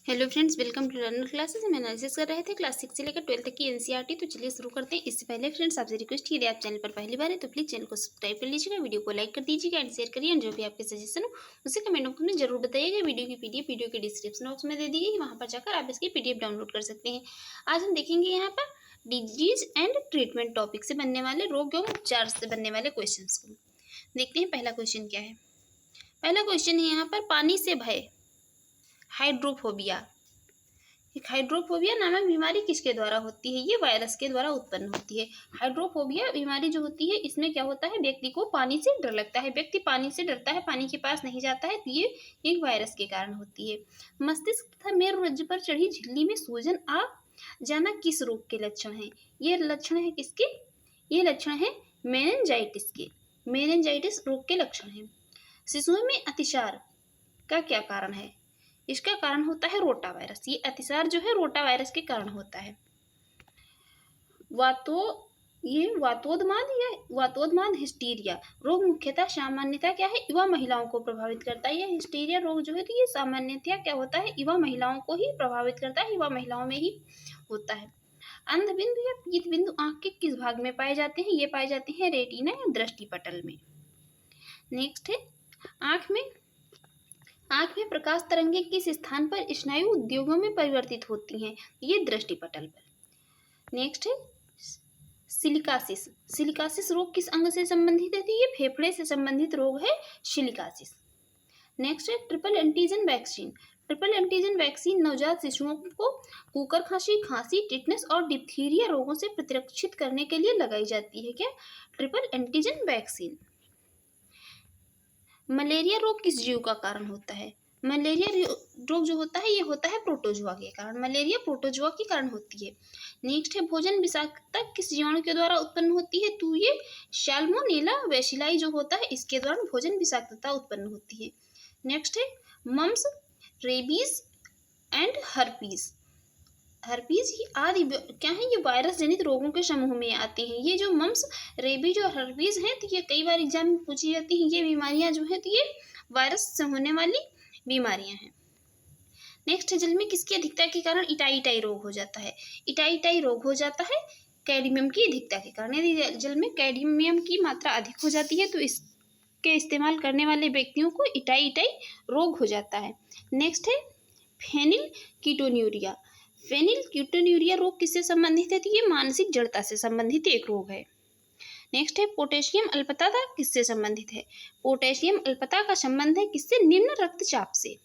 Hello friends, welcome to learner classes. हम analysis कर रहे थे क्लास 6 से लेकर 12 तक की एनसीईआरटी। तो चलिए शुरू करते हैं। इससे पहले फ्रेंड्स आपसे रिक्वेस्ट की, यदि आप चैनल पर पहली बार है तो प्लीज़ चैनल को सब्सक्राइब कर लीजिएगा, वीडियो को लाइक कर दीजिएगा एंड शेयर करिए। एंड जो भी आपके सजेशन हो उसे कमेंट बॉक्स में जरूर बताइएगा। वीडियो की पीडीएफ वीडियो के डिस्क्रिप्शन बॉक्स में दे दी गई, वहाँ पर जाकर आप इसकी पीडीएफ डाउनलोड कर सकते हैं। आज हम देखेंगे यहाँ पर डिजीज एंड ट्रीटमेंट टॉपिक से बनने वाले रोग एवं उपचार से बनने वाले क्वेश्चन को। देखते हैं पहला क्वेश्चन क्या है। पहला क्वेश्चन है यहाँ पर, पानी से भय हाइड्रोफोबिया। एक हाइड्रोफोबिया नामक बीमारी किसके द्वारा होती है? ये वायरस के द्वारा उत्पन्न होती है। हाइड्रोफोबिया बीमारी जो होती है, इसमें क्या होता है, व्यक्ति को पानी से डर लगता है, व्यक्ति पानी से डरता है, पानी के पास नहीं जाता है, तो ये एक वायरस के कारण होती है। मस्तिष्क तथा मेरुरज्जु पर चढ़ी झिल्ली में सूजन आ जाना किस रोग के लक्षण है? ये लक्षण है किसके? ये लक्षण है मेनिंजाइटिस के। मेनिंजाइटिस रोग के लक्षण है। शिशुओं में अतिसार का क्या कारण है? इसका कारण होता है रोटा वायरस। ये अतिसार जो है रोटा वायरस के कारण होता है। वातोदमाद हिस्टीरिया रोग मुख्यतः सामान्यतः क्या है, युवा महिलाओं को प्रभावित करता है। यह हिस्टीरिया रोग जो है, तो ये सामान्यतः क्या होता है, युवा महिलाओं को ही प्रभावित करता है, युवा महिलाओं में ही होता है। अंधबिंदु या पीत बिंदु आंख के किस भाग में पाए जाते हैं? ये पाए जाते हैं रेटिना या दृष्टि पटल में। नेक्स्ट है, आंख में प्रकाश तरंगें किस स्थान पर स्नायु उद्योगों में परिवर्तित होती हैं? ये दृष्टिपटल पर। नेक्स्ट है सिलिकासिस। सिलिकासिस रोग किस अंग से संबंधित है? तो ये फेफड़े से संबंधित रोग है सिलिकासिस। नेक्स्ट है triple antigen vaccine. Triple antigen vaccine नवजात शिशुओं को कुकर खांसी, टिटनेस और डिप्थीरिया रोगों से प्रतिरक्षित करने के लिए लगाई जाती है। क्या? Triple antigen vaccine. मलेरिया रोग किस जीव का कारण होता है? मलेरिया रोग जो होता है, ये होता है प्रोटोजुआ के कारण। मलेरिया प्रोटोजुआ के कारण होती है। नेक्स्ट है भोजन विषाक्तता किस जीवाणु के द्वारा उत्पन्न होती है? तो ये सैल्मोनेला बेसिलाई जो होता है, इसके द्वारा भोजन विषाक्तता उत्पन्न होती है। नेक्स्ट है mumps, rabies and herpes. Herpes ही आदि क्या है, ये वायरस जनित रोगों के समूह में आते हैं। ये जो मम्स, रेबीज और हर्पीज हैं, तो ये कई बार एग्जाम में पूछी जाती हैं। ये बीमारियां जो है, तो ये वायरस से होने वाली बीमारियां हैं। नेक्स्ट है जल में किसकी अधिकता के कारण इटाई रोग हो जाता है? इटाई रोग हो जाता है कैडमियम की अधिकता के कारण। यदि जल में कैडमियम की मात्रा अधिक हो जाती है तो इसके इस्तेमाल करने वाले व्यक्तियों को इटाई रोग हो जाता है। नेक्स्ट है फेनिल कीटोन्यूरिया। फेनिल कीटोन्यूरिया रोग किससे संबंधित है? तो ये मानसिक जड़ता से संबंधित एक रोग है। नेक्स्ट है पोटेशियम अल्पता किससे संबंधित है? पोटेशियम अल्पता का संबंध है किससे? निम्न रक्तचाप से।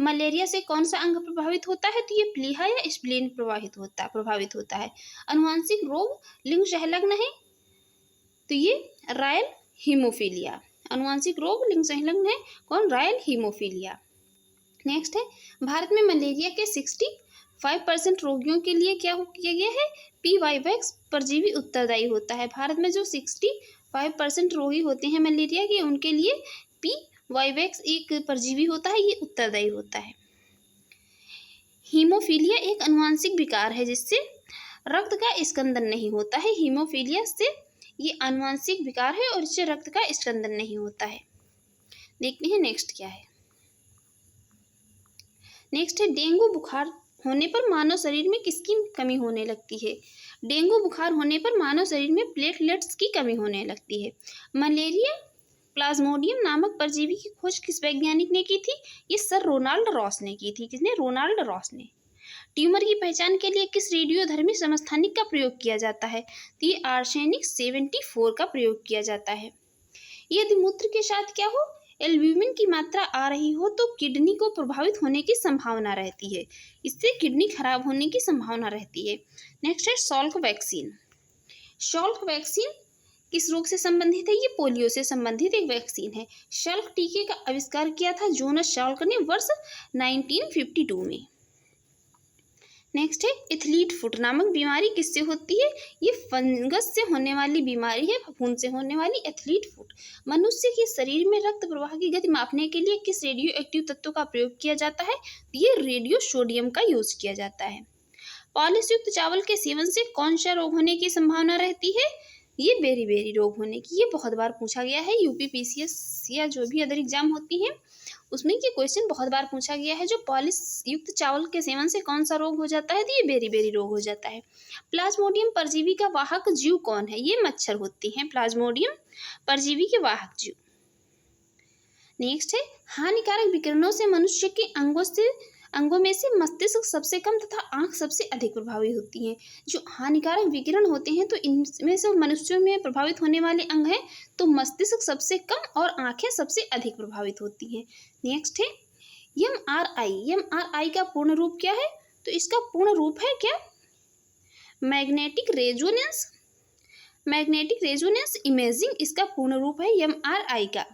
मलेरिया से कौन सा अंग प्रभावित होता है? तो ये प्लीहा या स्प्लीन प्रभावित होता है। अनुवांशिक रोग लिंग संलग्न है, तो ये रॉयल हीमोफीलिया। अनुवांशिक रोग लिंग संलग्न है कौन? Royal haemophilia. नेक्स्ट है भारत में मलेरिया के 65% रोगियों के लिए क्या किया गया है? पीवाईवैक्स परजीवी उत्तरदायी होता है। भारत में जो 65% रोगी होते हैं मलेरिया के, उनके लिए पीवाईवैक्स एक परजीवी होता है, ये उत्तरदायी होता है। हीमोफीलिया एक अनुवांशिक विकार है जिससे रक्त का स्कंदन नहीं होता है। हीमोफीलिया से ये अनुवांशिक विकार है और इससे रक्त का स्कंदन नहीं होता है। देखते हैं नेक्स्ट क्या है। नेक्स्ट है डेंगू बुखार होने पर मानव शरीर में किसकी कमी होने लगती है? डेंगू बुखार होने पर मानव शरीर में प्लेटलेट्स की कमी होने लगती है। मलेरिया प्लाज्मोडियम नामक परजीवी की खोज किस वैज्ञानिक ने की थी? ये सर रोनाल्ड रॉस ने की थी। किसने? रोनाल्ड रॉस ने। ट्यूमर की पहचान के लिए किस रेडियोधर्मी समस्थानिक का प्रयोग किया जाता है? तो ये आर्सेनिक 74 का प्रयोग किया जाता है। यदि मूत्र के साथ क्या हो, एल्ब्यूमिन की मात्रा आ रही हो, तो किडनी को प्रभावित होने की संभावना रहती है। इससे किडनी खराब होने की संभावना रहती है। नेक्स्ट है सॉल्क वैक्सीन। सॉल्क वैक्सीन किस रोग से संबंधित है? ये पोलियो से संबंधित एक वैक्सीन है। सॉल्क टीके का आविष्कार किया था जोनास सॉल्क ने वर्ष 1952 में। नेक्स्ट है एथलीट फुट नामक बीमारी किससे होती है? ये फंगस से होने वाली बीमारी है, फफूंद से होने वाली एथलीट फुट। मनुष्य के शरीर में रक्त प्रवाह की गति मापने के लिए किस रेडियो एक्टिव तत्व का प्रयोग किया जाता है? ये रेडियो सोडियम का यूज किया जाता है। पॉलिश युक्त चावल के सेवन से कौन सा रोग होने की संभावना रहती है? ये बेरी रोग होने की। ये बहुत बार पूछा गया है। यूपी पीसीएस या जो भी अदर एग्जाम होती हैं उसमें ये क्वेश्चन बहुत बार पूछा गया है, जो पॉलिश युक्त चावल के सेवन से कौन सा रोग हो जाता है, तो ये बेरी रोग हो जाता है। प्लाज्मोडियम परजीवी का वाहक जीव कौन है, ये मच्छर होती हैं प्लाज्मोडियम परजीवी के वाहक जीव। नेक्स्ट है, हानिकारक विकिरणों से मनुष्य के अंगों में से मस्तिष्क सबसे कम तथा आंख सबसे अधिक प्रभावित होती हैं। जो हानिकारक विकिरण होते हैं तो इनमें से मनुष्यों में प्रभावित होने वाले अंग हैं, तो मस्तिष्क सबसे कम और आंखें सबसे अधिक प्रभावित होती हैं। नेक्स्ट है MRI का पूर्ण रूप क्या है, तो इसका पूर्ण रूप है क्या, मैग्नेटिक रेजोनेंस इमेजिंग, इसका पूर्ण रूप है MRI का।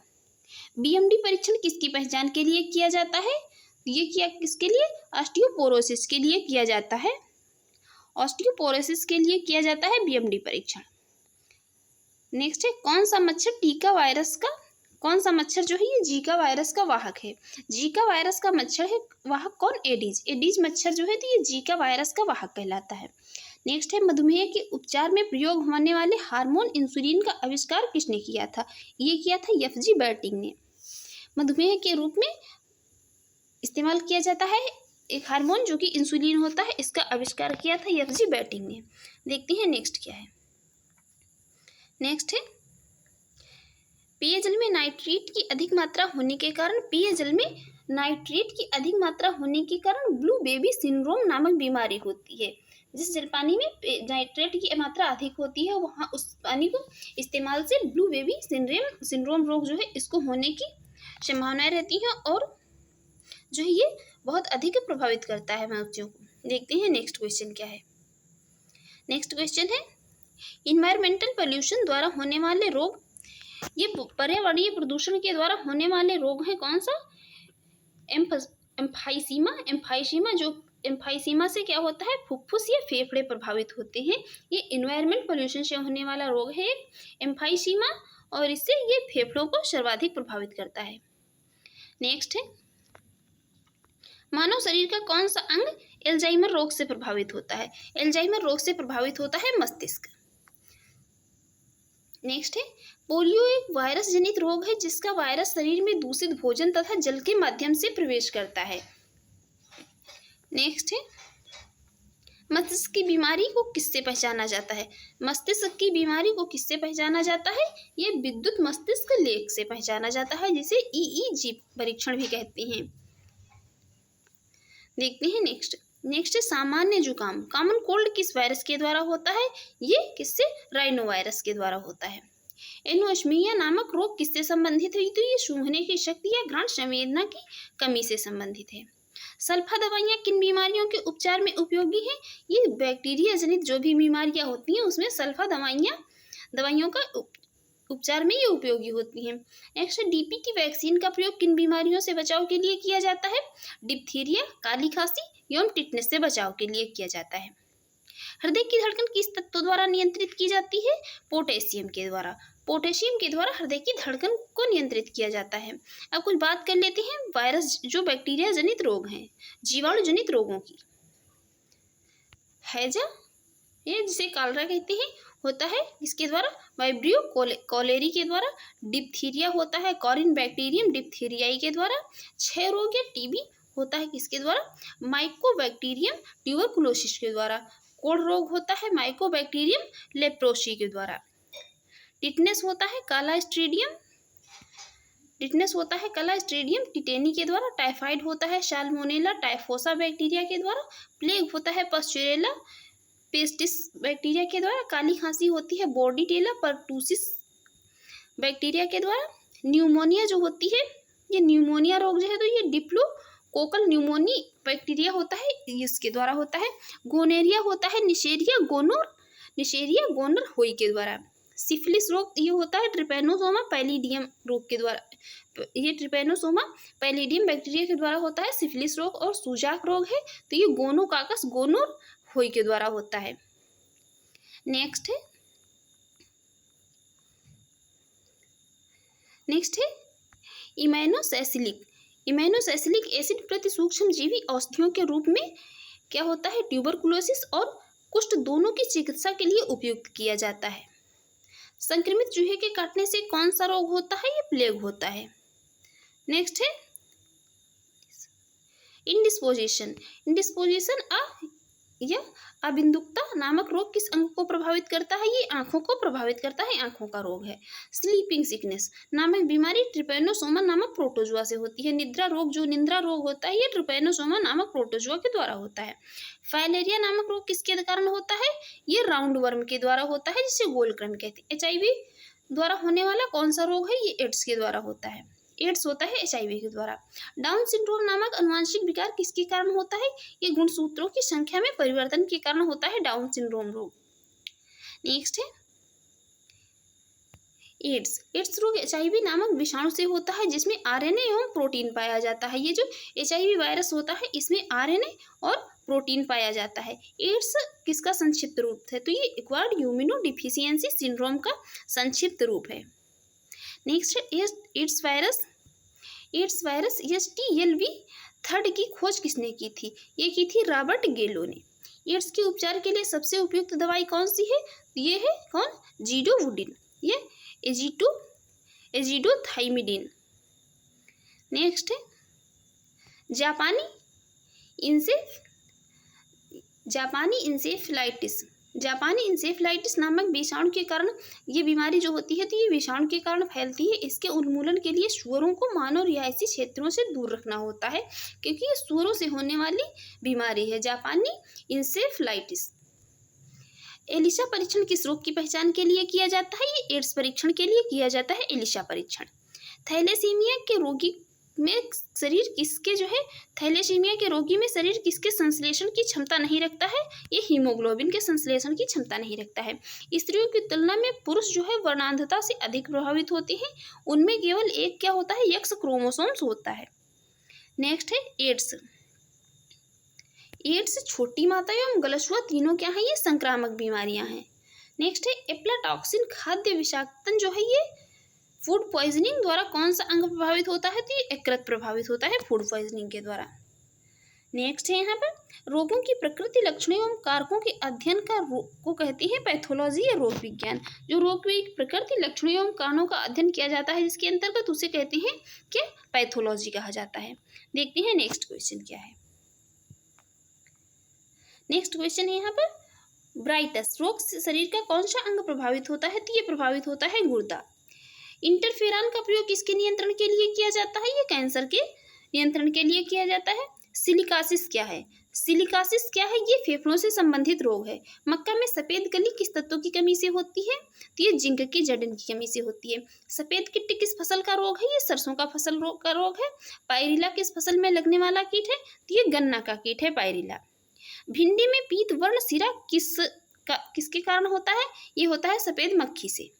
BMD परीक्षण किसकी पहचान के लिए किया जाता है, ये किया किसके लिए, ऑस्टियोपोरोसिस के लिए किया जाता है, ऑस्टियोपोरोसिस के लिए किया जाता है BMD परीक्षण। नेक्स्ट है, कौन सा मच्छर जो है ये जीका वायरस का वाहक है, जीका वायरस का मच्छर है वाहक कौन, एडीज मच्छर जो है तो ये जीका वायरस का वाहक कहलाता है। नेक्स्ट है, मधुमेह के उपचार में प्रयोग होने वाले हार्मोन इंसुलिन का आविष्कार किसने किया था, ये किया था FG बैटिंग ने। मधुमेह के रूप में इस्तेमाल किया जाता है एक हार्मोन जो कि इंसुलिन होता है, इसका आविष्कार किया था FG बैटिंग ने। देखते हैं नेक्स्ट क्या है। नेक्स्ट है, पेयजल में नाइट्रेट की अधिक मात्रा होने के कारण ब्लू बेबी सिंड्रोम नामक बीमारी होती है। जिस जल पानी में नाइट्रेट की मात्रा अधिक होती है वहाँ उस पानी को इस्तेमाल से ब्लू बेबी सिंड्रोम रोग जो है इसको होने की संभावनाएं रहती हैं, और जो है ये बहुत अधिक प्रभावित करता है मनुष्यों को। देखते हैं नेक्स्ट क्वेश्चन क्या है। नेक्स्ट क्वेश्चन है, इन्वायरमेंटल पोल्यूशन द्वारा होने वाले रोग, ये पर्यावरणीय प्रदूषण के द्वारा होने वाले रोग हैं कौन सा, एम्फाइसीमा से क्या होता है, फुफ्फुस या फेफड़े प्रभावित होते हैं। ये इन्वायरमेंट पोल्यूशन से होने वाला रोग है एम्फाइसीमा, और इससे ये फेफड़ों को सर्वाधिक प्रभावित करता है। नेक्स्ट है, मानव शरीर का कौन सा अंग एल्जाइमर रोग से प्रभावित होता है, एल्जाइमर रोग से प्रभावित होता है मस्तिष्क। नेक्स्ट है, पोलियो एक वायरस जनित रोग है जिसका वायरस शरीर में दूषित भोजन तथा जल के माध्यम से प्रवेश करता है। नेक्स्ट है, मस्तिष्क की बीमारी को किससे पहचाना जाता है, मस्तिष्क की बीमारी को किससे पहचाना जाता है, ये विद्युत मस्तिष्क लेख से पहचाना जाता है, जिसे EEG परीक्षण भी कहते हैं। देखते हैं नेक्स्ट है, सामान्य जुकाम कॉमन कोल्ड किस वायरस के द्वारा होता है, ये किससे, राइनो वायरस के द्वारा होता है। एनोस्मिया नामक रोग किससे संबंधित है, तो ये सूंघने की शक्ति या घ्राण संवेदना की कमी से संबंधित है। सल्फा दवाइयाँ किन बीमारियों के उपचार में उपयोगी हैं, ये बैक्टीरिया जनित जो भी बीमारियाँ होती हैं उसमें सल्फा दवाइयों का उपचार में ये उपयोगी होती हैं। नेक्स्ट, DPT वैक्सीन का प्रयोग किन बीमारियों से बचाव के लिए किया जाता है, डिप्थीरिया, काली खांसी एवं टिटनेस से बचाव के लिए किया जाता है। हृदय की धड़कन किस तत्व द्वारा नियंत्रित की जाती है, पोटेशियम के द्वारा हृदय की धड़कन को नियंत्रित किया जाता है। अब कुछ बात कर लेते हैं वायरस जो बैक्टीरिया जनित रोग हैं, जीवाणु जनित रोगों की। हैजा, ये जिसे कालरा कहते हैं, होता है इसके द्वारा, वाइब्रियो कोलेरी के द्वारा, डिप्थीरिया होता है कॉरिन बैक्टीरियम डिप्थीरियाई के द्वारा, क्षय रोग या TB होता है किसके द्वारा, माइकोबैक्टीरियम ट्यूबरकुलोसिस के द्वारा, कोढ़ रोग होता है माइकोबैक्टीरियम लेप्रोसी के द्वारा, टिटनेस होता है काला स्ट्रेडियम टिटेनी के द्वारा, टाइफाइड होता है साल्मोनेला टाइफोसा बैक्टीरिया के द्वारा, प्लेग होता है पास्चुरेला पेस्टिस बैक्टीरिया के द्वारा, काली खांसी होती है बोर्डीटेला परटूसिस बैक्टीरिया के द्वारा, न्यूमोनिया जो होती है, ये न्यूमोनिया रोग जो है तो ये डिप्लोकोकल न्यूमोनी बैक्टीरिया होता है इसके द्वारा होता है, गोनेरिया होता है निशेरिया गोनर होई के द्वारा, सिफिलिस रोग ये होता है ट्रिपेनोसोमा पैलिडियम रोग के द्वारा, ये ट्रिपेनोसोमा पैलिडियम बैक्टीरिया के द्वारा होता है सिफिलिस रोग, और सूजाक रोग है तो ये गोनोकाकस गोनोर होई के द्वारा होता है। नेक्स्ट है इम्यूनोसैसिलिक एसिड प्रति सूक्ष्म जीवी औषधियों के रूप में क्या होता है, ट्यूबरकुलोसिस और कुष्ठ दोनों की चिकित्सा के लिए उपयुक्त किया जाता है। संक्रमित चूहे के काटने से कौन सा रोग होता है, ये प्लेग होता है। नेक्स्ट है इंडिस्पोजिशन, इंडिस्पोजिशन या अबिंदुकता नामक रोग किस अंग को प्रभावित करता है? ये आंखों को प्रभावित करता है, आंखों का रोग है। स्लीपिंग सिकनेस नामक बीमारी ट्रिपैनोसोमा नामक प्रोटोजुआ से होती है। निद्रा रोग, जो निद्रा रोग होता है, ये ट्रिपैनोसोमा नामक प्रोटोजुआ के द्वारा होता है। फाइलेरिया नामक रोग किसके कारण होता है? ये राउंड वर्म के द्वारा होता है, जिसे गोलक्रम कहते हैं। HIV द्वारा होने वाला कौन सा रोग है? ये एड्स के द्वारा होता है। एड्स होता है HIV के द्वारा। डाउन सिंड्रोम नामक अनुवांशिक विकार किसके कारण होता है? ये गुणसूत्रों की संख्या में परिवर्तन के कारण होता है डाउन सिंड्रोम रोग। नेक्स्ट है एड्स। एड्स रोग HIV नामक विषाणु से होता है, जिसमें RNA एवं प्रोटीन पाया जाता है। ये जो HIV वायरस होता है, इसमें RNA और प्रोटीन पाया जाता है। एड्स किसका संक्षिप्त रूप है? तो ये एक्वायर्ड इम्यूनोडेफिशिएंसी सिंड्रोम का संक्षिप्त रूप है। नेक्स्ट है AIDS virus. AIDS virus HTLV 3 की खोज किसने की थी? ये की थी रॉबर्ट गेलो ने। एड्स के उपचार के लिए सबसे उपयुक्त दवाई कौन सी है? ये है कौन? जीडोवुडिन, ये एजिडोथाइमिडिन। नेक्स्ट है जापानी इंसेफ्लाइटिस। जापानी इंसेफ्लाइटिस नामक विषाणु के कारण ये बीमारी जो होती है, तो ये विषाणु के कारण फैलती है। इसके उन्मूलन के लिए सूअरों को मानव रिहायशी क्षेत्रों से दूर रखना होता है, क्योंकि ये सूअरों से होने वाली बीमारी है, जापानी इंसेफ्लाइटिस। एलिशा परीक्षण किस रोग की पहचान के लिए किया जाता है? ये एड्स परीक्षण के लिए किया जाता है एलिशा परीक्षण। थैलेसीमिया के रोगी में शरीर किसके जो है थैलेसीमिया के रोगी में शरीर किसके संश्लेषण की क्षमता नहीं रखता है? ये हीमोग्लोबिन के संश्लेषण की क्षमता नहीं रखता है। स्त्रियों की तुलना में पुरुष जो है वर्णांधता से अधिक प्रभावित होते हैं। उनमें केवल एक क्या होता है? X क्रोमोसोम्स होता है। नेक्स्ट है एड्स। एड्स छोटी माता एवं गलसुआ तीनों क्या है? ये संक्रामक बीमारियां हैं। नेक्स्ट है एप्लाटॉक्सिन खाद्य विषाक्तन जो है, ये फूड पॉइजनिंग द्वारा कौन सा अंग प्रभावित होता है? तो ये यकृत प्रभावित होता है फूड पॉइजनिंग के द्वारा। नेक्स्ट है यहाँ पर रोगों की प्रकृति, लक्षणों एवं कारकों के अध्ययन को कहते हैं पैथोलॉजी या रोग विज्ञान। जो रोग की प्रकृति, लक्षणों एवं कारणों का अध्ययन किया जाता है, जिसके अंतर्गत उसे कहते हैं कि पैथोलॉजी कहा जाता है। देखते हैं नेक्स्ट क्वेश्चन क्या है। नेक्स्ट क्वेश्चन है यहाँ पर ब्राइटस रोग से शरीर का कौन सा अंग प्रभावित होता है? तो ये प्रभावित होता है गुर्दा। इंटरफेरॉन का प्रयोग किसके नियंत्रण के लिए किया जाता है? ये कैंसर के नियंत्रण के लिए किया जाता है। सिलिकासिस क्या है? सिलिकासिस क्या है? ये फेफड़ों से संबंधित रोग है। मक्का में सफेद गली किस तत्व की कमी से होती है? तो ये जिंक की जड़न की कमी से होती है। सफेद कीट किस फसल का रोग है? ये सरसों का फसल का रोग है। पायरिला किस फसल में लगने वाला कीट है? तो ये गन्ना का कीट है पायरिला। भिंडी में पीत वर्ण सिरा किसके कारण होता है? ये होता है सफेद मक्खी से।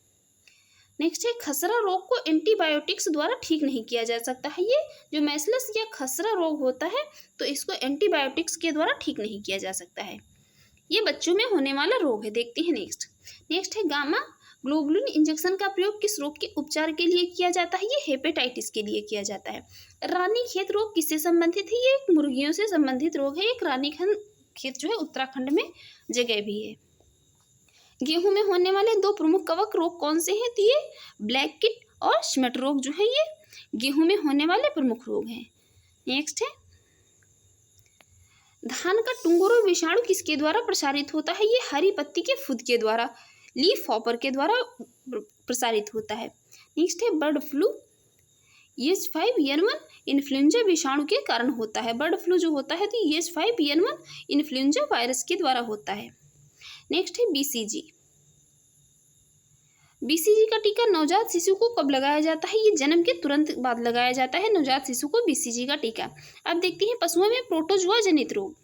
नेक्स्ट है खसरा रोग को एंटीबायोटिक्स द्वारा ठीक नहीं किया जा सकता है। ये जो मैस्लस या खसरा रोग होता है, तो इसको एंटीबायोटिक्स के द्वारा ठीक नहीं किया जा सकता है। ये बच्चों में होने वाला रोग है। देखते हैं नेक्स्ट है गामा ग्लोबुलिन इंजेक्शन का प्रयोग किस रोग के उपचार के लिए किया जाता है? ये हेपेटाइटिस के लिए किया जाता है। रानीखेत रोग किससे संबंधित है? ये एक मुर्गियों से संबंधित रोग है। एक रानीखेत जो है उत्तराखंड में जगह भी है। गेहूं में होने वाले दो प्रमुख कवक रोग कौन से हैं? तो ये ब्लैक किट और स्मट रोग जो है, ये गेहूं में होने वाले प्रमुख रोग हैं। नेक्स्ट है धान का टुंगरो विषाणु किसके द्वारा प्रसारित होता है? ये हरी पत्ती के फुद के द्वारा, लीफ हॉपर के द्वारा प्रसारित होता है। नेक्स्ट है बर्ड फ्लू। H5N1 इन्फ्लुएंजा विषाणु के कारण होता है। बर्ड फ्लू जो होता है, तो H5N1 इन्फ्लुएंजा वायरस के द्वारा होता है। नेक्स्ट है BCG। BCG का टीका नवजात शिशु को कब लगाया जाता है? ये जन्म के तुरंत बाद लगाया जाता है नवजात शिशु को BCG का टीका। अब देखते हैं पशुओं में प्रोटोजुआ जनित रोग।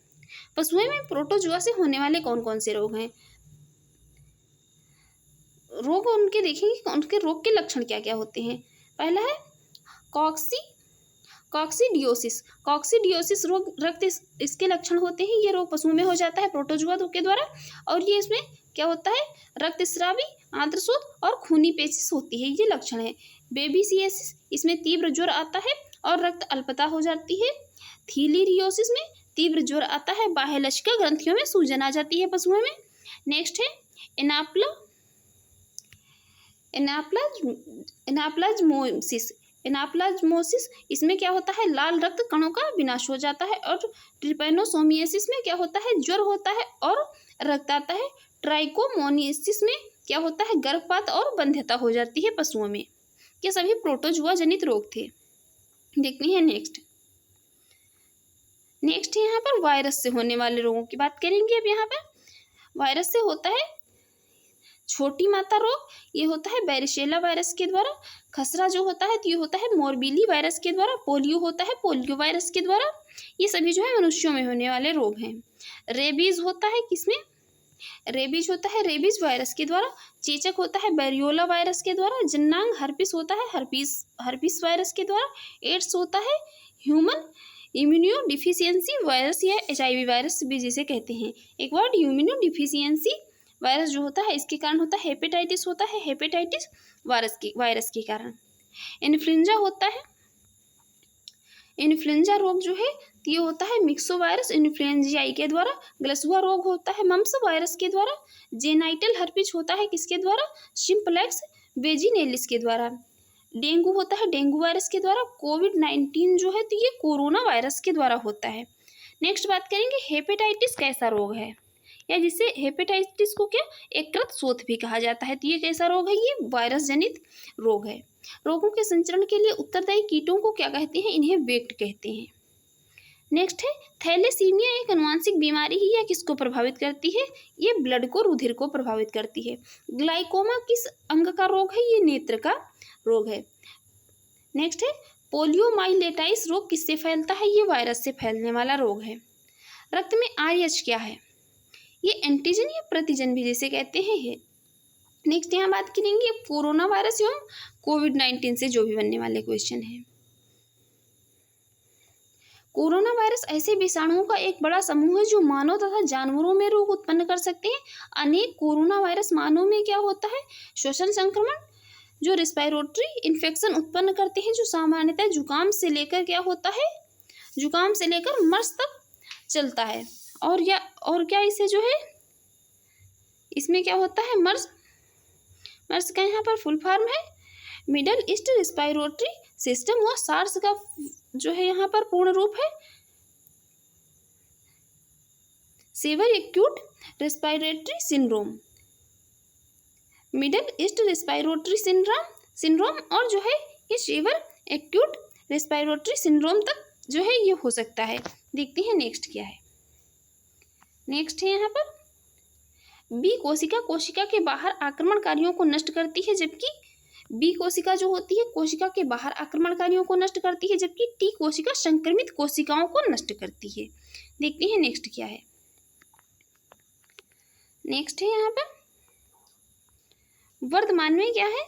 पशुओं में प्रोटोजुआ से होने वाले कौन कौन से रोग हैं? रोग उनके देखेंगे, उनके रोग के लक्षण क्या क्या होते हैं। पहला है कॉक्सीडियोसिस। कॉक्सीडियोसिस रोग रक्त इसके लक्षण होते हैं। ये रोग पशुओं में हो जाता है प्रोटोजुआ के द्वारा, और ये इसमें क्या होता है? रक्तस्रावी, आंत्रशोथ और खूनी पेचिश होती है, ये लक्षण है। बेबीसियसिस, इसमें तीव्र ज्वर आता है और रक्त अल्पता हो जाती है। थीलिरियोसिस में तीव्र ज्वर आता है, बाह्य लसिका ग्रंथियों में सूजन आ जाती है पशुओं में। नेक्स्ट है एनाप्लाज्मोसिस। एनाप्लाज्मोसिस, इसमें क्या होता है, लाल रक्त कणों का विनाश हो जाता है। और ट्रिपैनोसोमियासिस में क्या होता है, ज्वर होता है और रक्त आता है। ट्राइकोमोनियासिस में क्या होता है, गर्भपात और बंध्यता हो जाती है पशुओं में। ये सभी प्रोटोजुआ जनित रोग थे। देखते हैं नेक्स्ट यहाँ पर वायरस से होने वाले रोगों की बात करेंगे। अब यहाँ पर वायरस से होता है छोटी माता रोग, ये होता है बैरिशेला वायरस के द्वारा। खसरा जो होता है तो ये होता है मोरबीली वायरस के द्वारा। पोलियो होता है पोलियो वायरस के द्वारा। ये सभी जो है मनुष्यों में होने वाले रोग हैं। रेबीज होता है किसमें, रेबीज होता है रेबीज वायरस के द्वारा। चेचक होता है बैरियोला वायरस के द्वारा। जन्नांग हर्पिस होता है हर्पिस वायरस के द्वारा। एड्स होता है ह्यूमन इम्यूनो डिफिशियंसी वायरस या HIV वायरस भी जिसे कहते हैं। एक वर्ड इम्यूनो डिफिशियंसी वायरस जो होता है इसके कारण होता है हेपेटाइटिस होता है, हेपेटाइटिस वायरस के कारण। इन्फ्लुएंजा होता है, इन्फ्लुएंजा रोग जो है ये होता है मिक्सो वायरस इन्फ्लुएंजाई के द्वारा। ग्लसुआ रोग होता है मम्स वायरस के द्वारा। जेनाइटल हर्पिस होता है किसके द्वारा, सिंपलेक्स वेजिनेलिस के द्वारा। डेंगू होता है डेंगू वायरस के द्वारा। कोविड-19 जो है तो ये कोरोना वायरस के द्वारा होता है। नेक्स्ट बात करेंगे हेपेटाइटिस कैसा रोग है, या जिसे हेपेटाइटिस को क्या यकृत शोथ भी कहा जाता है। तो ये कैसा रोग है, ये वायरस जनित रोग है। रोगों के संचरण के लिए उत्तरदायी कीटों को क्या कहते हैं, इन्हें वेक्ट कहते हैं। नेक्स्ट है थैलेसीमिया, एक अनुवांशिक बीमारी है। यह किसको प्रभावित करती है, ये ब्लड को, रुधिर को प्रभावित करती है। ग्लाइकोमा किस अंग का रोग है, ये नेत्र का रोग है। नेक्स्ट है पोलियोमाइलेटाइस रोग किससे फैलता है, ये वायरस से फैलने वाला रोग है। रक्त में RH क्या है, ये एंटीजन या प्रतिजन भी जिसे कहते हैं। नेक्स्ट यहाँ बात करेंगे कोरोना वायरस एवं कोविड-19 से जो भी बनने वाले क्वेश्चन हैं। कोरोना वायरस ऐसे विषाणुओं का एक बड़ा समूह है जो मानव तथा जानवरों में रोग उत्पन्न कर सकते हैं। अनेक कोरोना वायरस मानव में क्या होता है, श्वसन संक्रमण जो रिस्पायरेटरी इन्फेक्शन उत्पन्न करते हैं, जो सामान्यतः जुकाम से लेकर क्या होता है, जुकाम से लेकर मर्स तक चलता है। और क्या इसे जो है इसमें क्या होता है, मर्स का यहाँ पर फुल फॉर्म है मिडल ईस्ट रिस्पायरेटरी सिस्टम। व सार्स का जो है यहाँ पर पूर्ण रूप है severe acute respiratory syndrome, middle east respiratory syndrome और जो है ये सीवियर एक्यूट रेस्पिरेटरी सिंड्रोम तक जो है ये हो सकता है। देखते हैं नेक्स्ट क्या है। नेक्स्ट है यहाँ पर बी कोशिका कोशिका के बाहर आक्रमणकारियों को नष्ट करती है, जबकि बी कोशिका जो होती है कोशिका के बाहर आक्रमणकारियों को नष्ट करती है, जबकि टी कोशिका संक्रमित कोशिकाओं को नष्ट करती है। देखते हैं नेक्स्ट क्या है। नेक्स्ट है यहाँ पर वर्तमान में क्या है,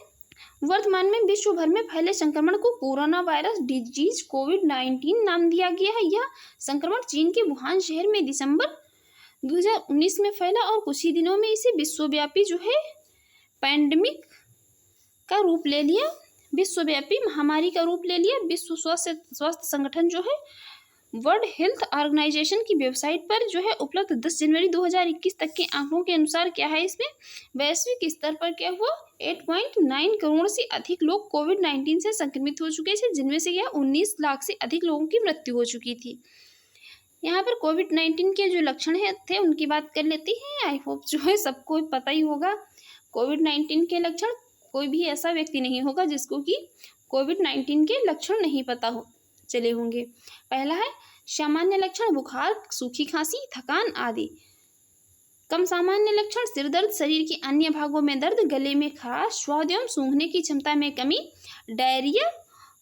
वर्तमान में विश्व भर में फैले संक्रमण को कोरोना वायरस डिजीज कोविड-19 नाम दिया गया है। यह संक्रमण चीन के वुहान शहर में दिसंबर 2019 में फैला और कुछ ही दिनों में इसे विश्वव्यापी जो है पैंडेमिक का रूप ले लिया, विश्वव्यापी महामारी का रूप ले लिया। विश्व स्वास्थ्य संगठन जो है वर्ल्ड हेल्थ ऑर्गेनाइजेशन की वेबसाइट पर जो है उपलब्ध 10 जनवरी 2021 तक के आंकड़ों के अनुसार क्या है, इसमें वैश्विक स्तर पर क्या हुआ 8.9 करोड़ से अधिक लोग कोविड-19 से संक्रमित हो चुके थे, जिनमें से यह 19 लाख से अधिक लोगों की मृत्यु हो चुकी थी। यहाँ पर कोविड-19 के जो लक्षण थे उनकी बात कर लेते हैं। आई होप जो है सबको पता ही होगा कोविड-19 के लक्षण। कोई भी ऐसा व्यक्ति नहीं होगा जिसको कि कोविड-19 के लक्षण नहीं पता हो चले होंगे। पहला है सामान्य लक्षण बुखार, सूखी खांसी, थकान आदि। कम सामान्य लक्षण सिर दर्द, शरीर के अन्य भागों में दर्द, गले में खराश, स्वाद एवं सूंघने की क्षमता में कमी, डायरिया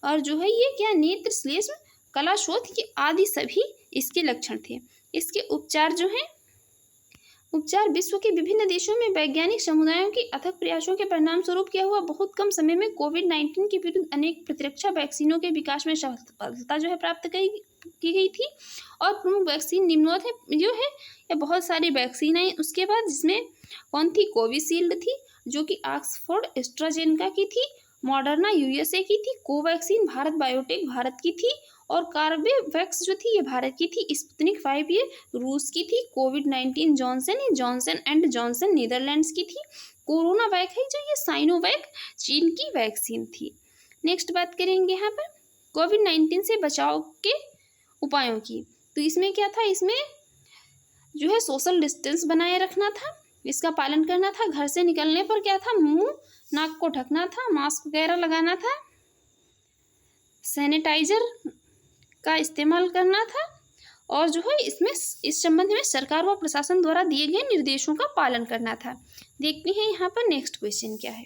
और जो है ये क्या नेत्र श्लेष्म कलाशोथ के आदि सभी इसके लक्षण थे। इसके उपचार जो हैं, उपचार विश्व के विभिन्न देशों में वैज्ञानिक समुदायों के अथक प्रयासों के परिणाम स्वरूप क्या हुआ, बहुत कम समय में कोविड-19 के विरुद्ध अनेक प्रतिरक्षा वैक्सीनों के विकास में सफलता जो है प्राप्त की गई थी। और प्रमुख वैक्सीन निम्नलिखित जो है या बहुत सारी वैक्सीन आई उसके बाद, जिसमें कौन थी, कोविशील्ड थी जो कि ऑक्सफोर्ड एस्ट्राजेनेका की थी, मॉडर्ना USA की थी, कोवैक्सीन भारत बायोटेक भारत की थी और कार्बेवैक्स जो थी ये भारत की थी, स्पुतनिक 5 ये रूस की थी, कोविड-19 जॉनसन एंड जॉनसन नीदरलैंड्स की थी, कोरोना वैक है जो ये साइनोवैक चीन की वैक्सीन थी। नेक्स्ट बात करेंगे यहाँ पर कोविड-19 से बचाव के उपायों की। तो इसमें क्या था, इसमें जो है सोशल डिस्टेंस बनाए रखना था, इसका पालन करना था। घर से निकलने पर क्या था, मुंह नाक को ढकना था, मास्क वगैरह लगाना था, सैनिटाइजर का इस्तेमाल करना था और जो है इसमें इस संबंध में सरकार व प्रशासन द्वारा दिए गए निर्देशों का पालन करना था। देखते हैं यहाँ पर नेक्स्ट क्वेश्चन क्या है।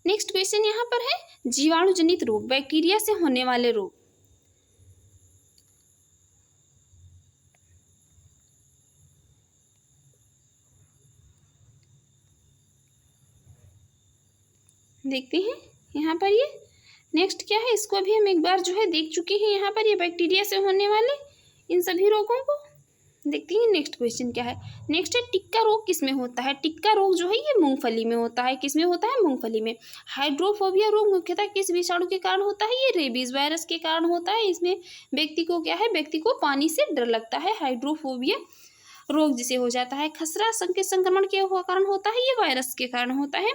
नेक्स्ट क्वेश्चन यहाँ पर है जीवाणु जनित रोग, बैक्टीरिया से होने वाले रोग। देखते हैं यहाँ पर ये नेक्स्ट क्या है, इसको भी हम एक बार जो है देख चुके हैं। यहाँ पर ये बैक्टीरिया से होने वाले इन सभी रोगों को देखते हैं। नेक्स्ट क्वेश्चन क्या है, नेक्स्ट है टिक्का रोग किसमें होता है। टिक्का रोग जो है ये मूंगफली में होता है। किसमें होता है, मूंगफली में। हाइड्रोफोबिया रोग मुख्यतः किस विषाणु के कारण होता है, ये रेबीज वायरस के कारण होता है। इसमें व्यक्ति को क्या है, व्यक्ति को पानी से डर लगता है, हाइड्रोफोबिया रोग जिसे हो जाता है। खसरा के संक्रमण के कारण होता है, ये वायरस के कारण होता है।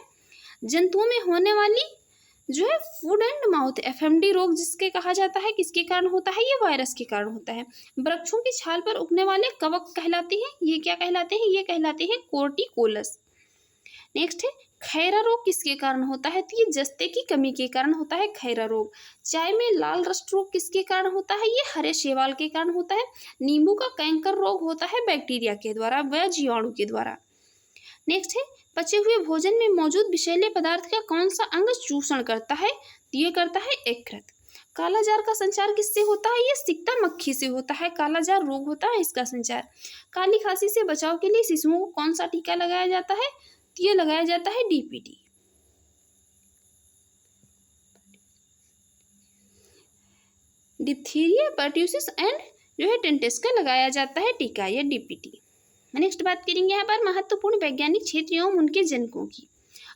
जंतुओं में होने वाली जो है फूड एंड माउथ एफएमडी रोग जिसके कहा जाता है, किसके कारण होता है, ये वायरस के कारण होता है। वृक्षों की छाल पर उगने वाले कवक कहलाते हैं, ये क्या कहलाते हैं, ये कहलाते हैं कोर्टिकोलस। नेक्स्ट है खैरा रोग किसके कारण होता है, तो ये जस्ते की कमी के कारण होता है खैरा रोग। चाय में लाल रस्ट रोग किसके कारण होता है, ये हरे शैवाल के कारण होता है। नींबू का कैंकर रोग होता है बैक्टीरिया के द्वारा व जीवाणु के द्वारा। नेक्स्ट है पचे हुए भोजन में मौजूद विषैले पदार्थ का कौन सा अंग चूषण करता है, तो ये करता है यकृत। कालाजार का संचार किससे होता है, ये सिकता मक्खी से होता है। कालाजार रोग होता है इसका संचार। काली खांसी से बचाव के लिए शिशुओं को कौन सा टीका लगाया जाता है, तो ये लगाया जाता है डीपीटी। डिप्थीरिया, पर्ट्यूसिस एंड जो है टेंटिस का लगाया जाता है टीका, ये डीपीटी। नेक्स्ट बात करेंगे यहाँ पर महत्वपूर्ण वैज्ञानिक क्षेत्र एवं उनके जनकों की।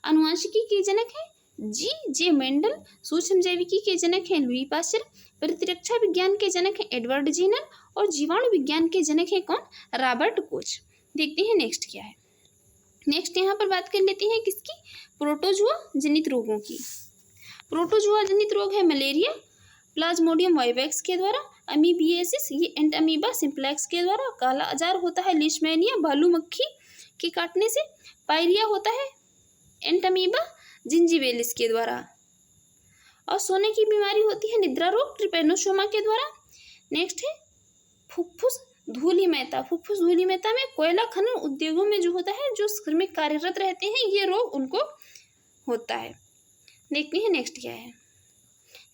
अनुवांशिकी के जनक है जी जे मेंडल। सूक्ष्म जैविकी के जनक हैं लुई पास्चर। प्रतिरक्षा विज्ञान के जनक हैं एडवर्ड जेनर। और जीवाणु विज्ञान के जनक हैं कौन, रॉबर्ट कोच। देखते हैं नेक्स्ट क्या है। नेक्स्ट यहाँ पर बात कर लेते हैं किसकी, प्रोटोजुआ जनित रोगों की। प्रोटोजुआ जनित रोग है मलेरिया प्लाज्मोडियम वाइवेक्स के द्वारा, अमीबियासिस ये एंट अमीबा सिंप्लेक्स के द्वारा, काला आजार होता है लिशमैनिया बालू मक्खी के काटने से, पायरिया होता है एंट अमीबा जिंजीबेलिस के द्वारा, और सोने की बीमारी होती है निद्रा रोग ट्रिपेनोसोमा के द्वारा। नेक्स्ट है फुफ्फुस धूलि मेहता। फुफ्फुस धूलि मेहता में कोयला खनन उद्योगों में जो होता है, जो श्रमिक कार्यरत रहते हैं, ये रोग उनको होता है। देखते हैं नेक्स्ट क्या है।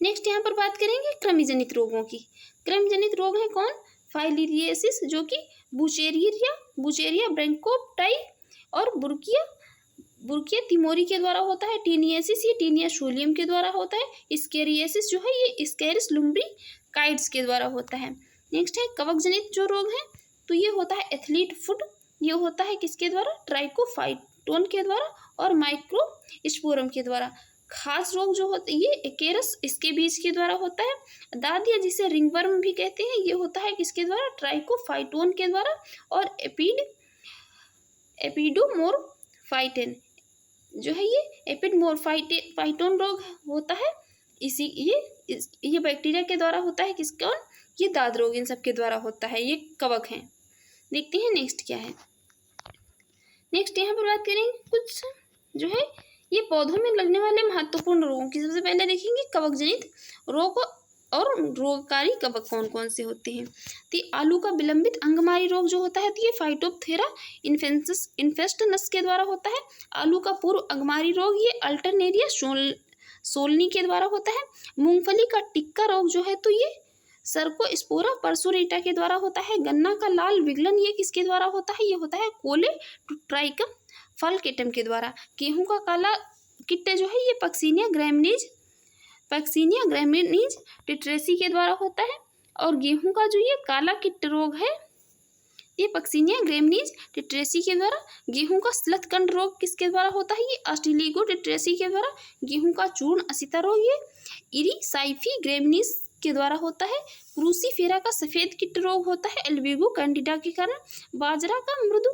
नेक्स्ट यहाँ पर बात करेंगे कृमिजनित रोगों की। कृमिजनित रोग है कौन, फाइलिरियासिस जो कि बुचेरिया ब्रैंकोप्टाई और बुर्किया तिमोरी के द्वारा होता है। टीनियासिस ये टीनिया सोलियम के द्वारा होता है। स्केरियासिस जो है ये स्केरिस लुम्ब्रिकाइड्स के द्वारा होता है। नेक्स्ट है कवक जनित जो रोग है, तो ये होता है एथलीट फुट, ये होता है किसके द्वारा, ट्राइकोफाइटोन के द्वारा और माइक्रोस्पोरम के द्वारा। खास रोग जो होता है ये एकेरस इसके बीज के द्वारा होता है। दादिया जिसे रिंगवर्म भी कहते हैं, ये होता है किसके द्वारा, ट्राइकोफाइटोन के द्वारा। और एपिडोमोरफाइटिन जो है ये एपिडमोरफाइटोन रोग होता है, इसी ये बैक्टीरिया के द्वारा होता है। किसका, ये दाद रोग इन सब के द्वारा होता है, ये कवक हैं। देखते हैं नेक्स्ट क्या है। नेक्स्ट यहाँ पर बात करेंगे कुछ जो है ये पौधों में लगने वाले महत्वपूर्ण रोगों की। सबसे पहले देखेंगे कवक जनित रोग और रोगकारी कवक कौन कौन से होते हैं। तो आलू का विलंबित अंगमारी रोग जो होता है, तो ये फाइटोप्थेरा इन्फेस्टनस के द्वारा होता है। आलू का पूर्व अंगमारी रोग ये अल्टरनेरिया सोलनी के द्वारा होता है। मूंगफली का टिक्का रोग जो है, तो ये सर्कोस्पोरा परसोरेटा के द्वारा होता है। गन्ना का लाल विगलन ये किसके द्वारा होता है, ये होता है कोलेटोट्राइकम फलकेटम के द्वारा। गेहूं का काला किट्टे जो है ये पक्सिनिया ग्रैमिनीज टिट्रेसी के द्वारा होता है। और गेहूं का जो ये काला किट रोग है, ये पक्सिनिया ग्रैमिनीज टिट्रेसी के द्वारा। गेहूं का स्लथकंड रोग किसके द्वारा होता है, ये अस्टिलिगो टिट्रेसी के द्वारा। गेहूं का चूर्ण असिता रोग ये इरिसाइफी ग्रैमिनीज के द्वारा होता है। क्रूसीफेरा का सफेद किट रोग होता है एल्बिगो कैंडिडा के कारण। बाजरा का मृदु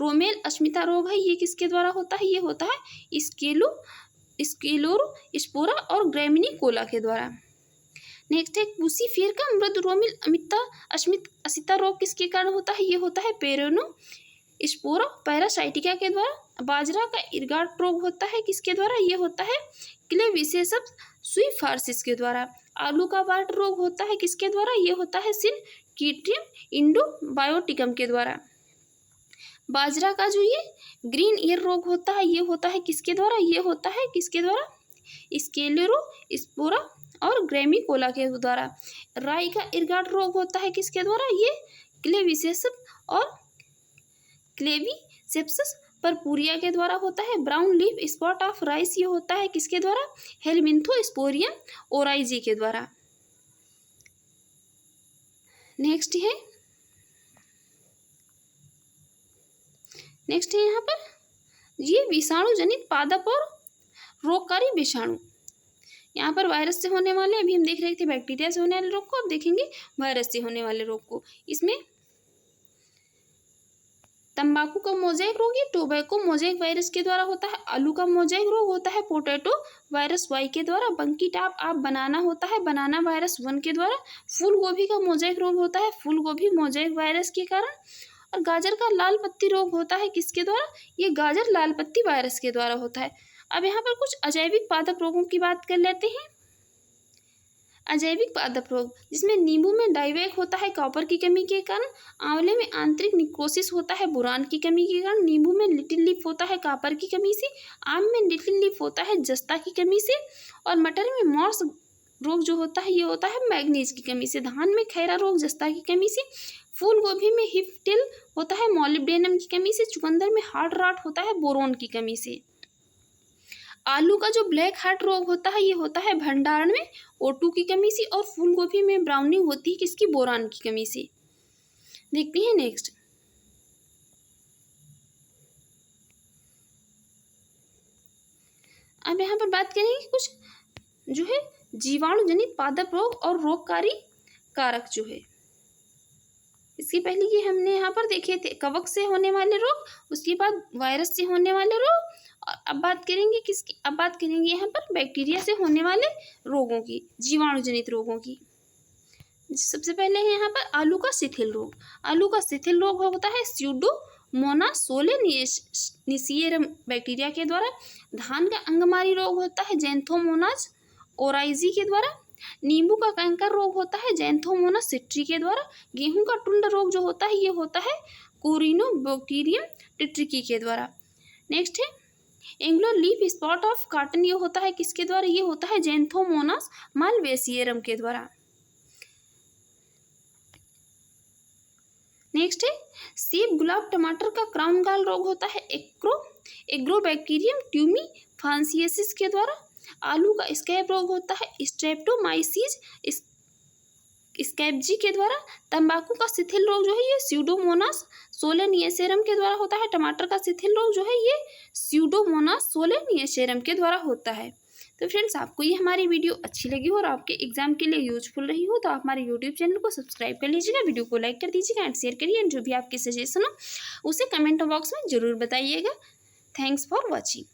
रोमेल अस्मिता रोग है, ये किसके द्वारा होता है, ये होता है स्केलो स्क्लेरोस्पोरा और ग्रेमिनिकोला के द्वारा। नेक्स्ट है पुसीफेर का मृद रोमिल असिता रोग किसके कारण होता है? ये होता है पेरोनोस्पोरा पैरासाइटिका के द्वारा। बाजरा का इरगाट रोग होता है किसके द्वारा? ये होता है क्लेविसेसस स्वीफार्सिस के द्वारा। आलू का बाट रोग होता है किसके द्वारा? ये होता है सिनकीट्रियम इंडोबायोटिकम के द्वारा। बाजरा का जो ये ग्रीन ईयर रोग होता है ये होता है किसके द्वारा? ये होता है किसके द्वारा? स्क्लेरोस्पोरा और ग्रेमिकोला के द्वारा। राई का इरगाट रोग होता है किसके द्वारा? ये क्लेविसेसस और क्लेविसेप्सस परपुरिया के द्वारा होता है। Brown leaf spot of rice ये होता है किसके द्वारा? हेलमिंथोस्पोरियम ओराइजी के द्वारा। नेक्स्ट है यहाँ पर ये विषाणु जनित पादप और रोगकारी विषाणु। यहाँ पर वायरस से होने वाले, अभी हम देख रहे थे बैक्टीरिया से होने वाले रोग को, अब देखेंगे वायरस से होने वाले रोग को। इसमें तंबाकू का मोज़ेक रोग ये टोबैको मोज़ेक वायरस के द्वारा होता है। आलू का मोज़ेक रोग होता है पोटैटो वायरस वाई के द्वारा। बंकी टाप आप बनाना होता है बनाना वायरस 1 के द्वारा। फूल गोभी का मोज़ेक रोग होता है फूल गोभी मोज़ेक वायरस के कारण। और गाजर का लाल पत्ती रोग होता है किसके द्वारा? ये गाजर लाल पत्ती वायरस के द्वारा होता है। अब यहाँ पर कुछ अजैविक पादप रोगों की बात कर लेते हैं। अजैविक पादप रोग जिसमें नींबू में डाइवैक होता है कॉपर की कमी के कारण। आंवले में आंतरिक निक्रोसिस होता है बोरान की कमी के कारण। नींबू में लिटिल लीफ होता है कॉपर की कमी से। आम में लिटिल लीफ होता है जस्ता की कमी से। और मटर में मॉर्स रोग जो होता है ये होता है मैग्नीज की कमी से। धान में खैरा रोग जस्ता की कमी से। फूल गोभी में हिप्टिल होता है मॉलिब्डेनम की कमी से। चुकंदर में हार्ट रॉट होता है बोरोन की कमी से। आलू का जो ब्लैक हार्ट रोग होता है ये होता है भंडारण में O2 की कमी से। और फूल गोभी में ब्राउनिंग होती है किसकी? बोरान की कमी से। देखते हैं नेक्स्ट। अब यहाँ पर बात करेंगे कुछ जो है जीवाणु जनित पादप रोग और रोगकारी कारक जो है। इसके पहले ये हमने यहाँ पर देखे थे कवक से होने वाले रोग, उसके बाद वायरस से होने वाले रोग, और अब बात करेंगे किसकी? अब बात करेंगे यहाँ पर बैक्टीरिया से होने वाले रोगों की, जीवाणु जनित रोगों की। सबसे पहले है यहाँ पर आलू का शिथिल रोग। आलू का शिथिल रोग होता है स्यूडोमोनास सोलेनिसियरम बैक्टीरिया के द्वारा। धान का अंगमारी रोग होता है जैंथोमोनास ओराइजी के द्वारा। नींबू का कैंकर रोग होता है जैंथोमोनास सिट्री के द्वारा। गेहूं का टुंड रोग जो होता है ये होता है कोरिनोबैक्टीरियम टिट्रिकी के द्वारा। नेक्स्ट है angular leaf spot of cotton ये होता है किसके द्वारा? ये होता है जैंथोमोनास मालवेसियरम के द्वारा। नेक्स्ट है सेब गुलाब टमाटर का क्राउन गाल रोग होता है एग्रोबैक्टीरियम ट्यूमीफांसियसिस के द्वारा। आलू का स्कैब रोग होता है स्ट्रेप्टोमाइसीज स्कैब्जी के द्वारा। तंबाकू का शिथिल रोग जो है ये स्यूडोमोनास सोलेनियसेरम के द्वारा होता है। टमाटर का शिथिल रोग जो है ये स्यूडोमोनास सोलेनियसेरम के द्वारा होता है। तो फ्रेंड्स, आपको ये हमारी वीडियो अच्छी लगी हो और आपके एग्जाम के लिए यूजफुल रही हो तो आप हमारे यूट्यूब चैनल को सब्सक्राइब कर लीजिएगा, वीडियो को लाइक कर दीजिएगा एंड शेयर करिए। एंड जो भी आपके सजेशन हो उसे कमेंट बॉक्स में ज़रूर बताइएगा। Thanks for watching.